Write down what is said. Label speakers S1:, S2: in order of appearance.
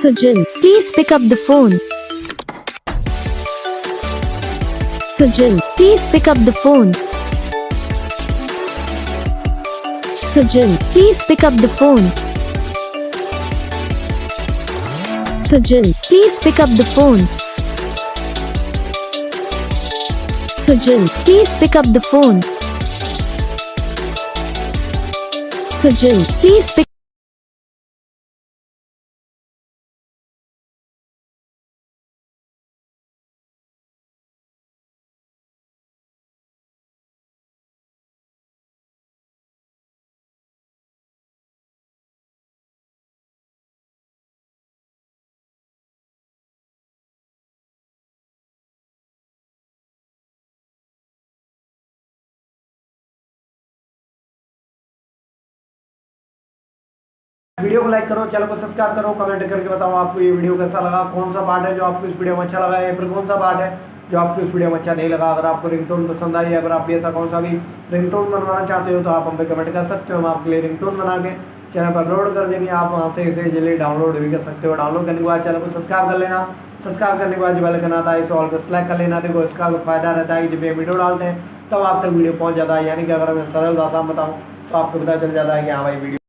S1: Sujan, please pick up the phone. Sujan, please pick up the phone. Sujan, please pick up the phone. Sujan, please pick up the phone. Sujan, please pick up the phone. Sujan, please pick
S2: video को like करो, channel को subscribe करो, comment करके बताओ आपको ये video कैसा लगा, कौन सा पार्ट है जो आपको इस वीडियो में अच्छा लगा, या फिर कौन सा पार्ट है जो आपको इस वीडियो में अच्छा नहीं लगा। अगर आपको रिंगटोन पसंद आई, अगर आप भी ऐसा कौन सा भी रिंगटोन बनवाना चाहते हो तो आप हम पे कमेंट कर सकते हो। हम आपके लिए रिंगटोन बना के चैनल पर अपलोड कर देंगे। आप वहाँ से इसे जल्दी डाउनलोड भी कर सकते हो। डाउनलोड करने के बाद चैनल को सब्सक्राइब कर लेना। सब्सक्राइब करने के बाद जो बेल आइकन आता है इसे ऑल पर सेलेक्ट कर लेना। देखो इसका फायदा रहता है कि जब ये वीडियो डालते हैं तब आप तक वीडियो पहुँच जाता है। यानी कि अगर मैं सरल भाषा में बताऊँ तो आपको पता चल जाता है कि हाँ भाई वीडियो